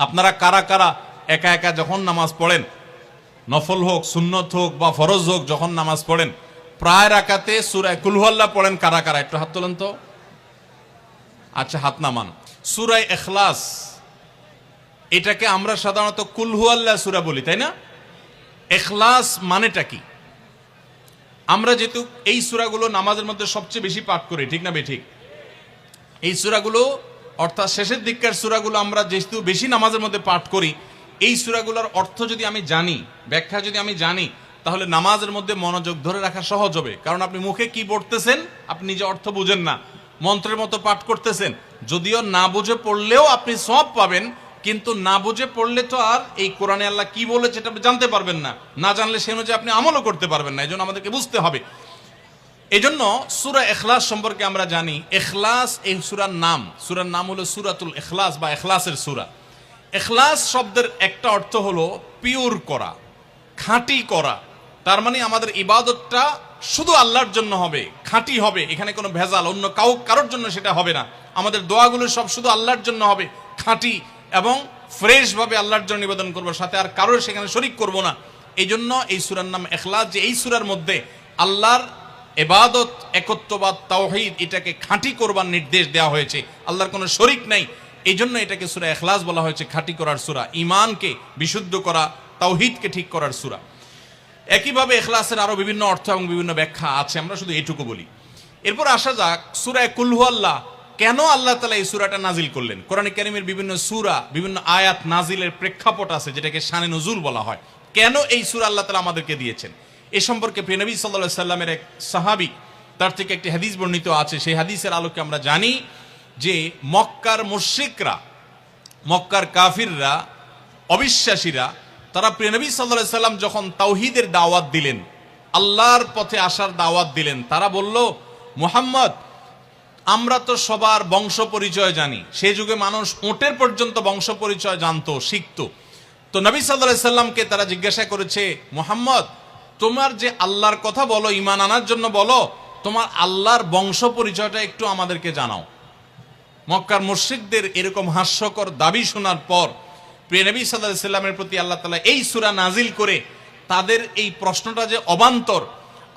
আপনারা কারা কারা একা একা যখন নামাজ পড়েন, নফল হোক সুন্নত হোক বা ফরজ হোক, যখন নামাজ পড়েন প্রায় রাকাতে সূরা কুল হুয়াল্লাহ পড়েন কারা কারা? একটু হাত তোলেন তো। আচ্ছা, হাত নামান। সূরা ইখলাস, এটাকে আমরা সাধারণত কুল হুয়াল্লাহ সূরা বলি, তাই না? ইখলাস মানেটা কি? আমরা যেহেতু এই সূরাগুলো নামাজের মধ্যে সবচেয়ে বেশি পাঠ করি, ঠিক না বেঠিক? এই সূরাগুলো অর্থাৎ শেষের দিককার সূরাগুলো আমরা যেহেতু বেশি নামাজের মধ্যে পাঠ করি, এই সূরাগুলোর অর্থ যদি আমি জানি, ব্যাখ্যা যদি আমি জানি, তাহলে নামাজের মধ্যে মনোযোগ ধরে রাখা সহজ হবে। কারণ আপনি মুখে কি পড়তেছেন আপনি নিজে অর্থ বুঝেন না, মন্ত্রের মতো পাঠ করতেছেন। যদিও না বুঝে পড়লেও আপনি সওয়াব পাবেন, কিন্তু না বুঝে পড়লে তো আর এই কোরআনে আল্লাহ কি বলেছে এটা আপনি জানতে পারবেন না, না জানলে সে অনুযায়ী আপনি আমলও করতে পারবেন না। এজন্য আমাদেরকে বুঝতে হবে। এজন্য সূরা ইখলাস সম্পর্কে আমরা জানি। ইখলাস এই সূরার নাম, সূরার নাম হলো সূরাতুল ইখলাস বা ইখলাসের সূরা। ইখলাস শব্দের একটা অর্থ হলো পিওর করা, খাঁটি করা। তার মানে আমাদের ইবাদতটা শুধু আল্লাহর জন্য হবে, খাঁটি হবে, এখানে কোনো ভেজাল অন্য কারোর জন্য সেটা হবে না। আমাদের দোয়াগুলো সব শুধু আল্লাহর জন্য হবে, খাঁটি এবং ফ্রেশ ভাবে আল্লাহর জন্য নিবেদন করবো, সাথে আর কারোর সেখানে শরিক করব না। এই জন্য এই সূরার নাম ইখলাস, যে এই সূরার মধ্যে আল্লাহর ইবাদত, একত্ববাদ, তাওহীদ, এটাকে খাঁটি করবার নির্দেশ দেওয়া হয়েছে। আল্লাহর কোনো শরিক নাই, এই জন্য এটাকে সূরা ইখলাস বলা হয়েছে, খাঁটি করার সূরা, ঈমানকে বিশুদ্ধ করা, তাওহীদকে ঠিক করার সূরা। একইভাবে ইখলাসের আরো বিভিন্ন অর্থ এবং বিভিন্ন ব্যাখ্যা আছে, আমরা শুধু এইটুকু বলি। এরপর আসা যাক সূরা কুল হুয়াল্লাহ। কেন আল্লাহ তাআলা এই সূরাটা নাজিল করলেন? কোরআনে কারীমের বিভিন্ন সূরা, বিভিন্ন আয়াত নাজিলের প্রেক্ষাপট আছে, যেটাকে শানে নুজুল বলা হয়। কেন এই সূরা আল্লাহ তাআলা আমাদেরকে দিয়েছেন, এ সম্পর্কে প্রিয় নবী সাল্লাল্লাহু আলাইহি সাল্লামের এক সাহাবী, তার থেকে একটি হাদিস বর্ণিত আছে। সেই হাদিসের আলোকে আমরা জানি যে মক্কার মুশরিকরা, মক্কার কাফিররা, অবিশ্বাসীরা, তারা প্রিয় নবী সাল্লাল্লাহু আলাইহি সাল্লাম যখন তাওহীদের দাওয়াত দিলেন, আল্লাহর পথে আসার দাওয়াত দিলেন, তারা বলল, মুহাম্মদ, আমরা তো সবার বংশ পরিচয় জানি। সেই যুগে মানুষ ওটের পর্যন্ত বংশ পরিচয় জানতো, শিখতো। তো নবী সাল্লাল্লাহু আলাইহি সাল্লামকে তারা জিজ্ঞাসা করেছে, মুহাম্মদ, তোমার যে আল্লাহর কথা বলো, ঈমান আনার জন্য বলো, তোমার আল্লাহর বংশ পরিচয়টা একটু আমাদেরকে জানাও। মক্কার মুশরিকদের এরকম হাস্যকর দাবি শোনার পর প্রিয় নবী সাল্লাল্লাহু আলাইহি সাল্লামের প্রতি আল্লাহ তাআলা এই সূরা নাজিল করে তাদের এই প্রশ্নটা যে অবান্তর,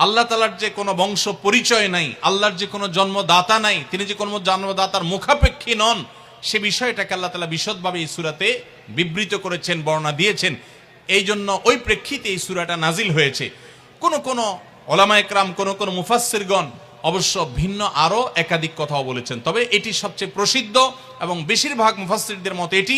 আল্লাহ তাআলার যে কোনো বংশ পরিচয় নাই, আল্লাহর যে কোনো জন্মদাতা নাই, তিনি যে কোনো জন্মদাতার মুখাপেক্ষী নন, সে বিষয়টাকে আল্লাহ তাআলা বিশদভাবে এই সূরাতে বিবৃত করেছেন, বর্ণনা দিয়েছেন। এই জন্য ওই প্রেক্ষিতে এই সূরাটা নাজিল হয়েছে। কোন কোন উলামায়ে কেরাম, কোন কোন মুফাসসিরগণ অবশ্য ভিন্ন আরো একাধিক কথাও বলেছেন, তবে এটি সবচেয়ে প্রসিদ্ধ এবং বেশিরভাগ মুফাসসিরদের মতে এটি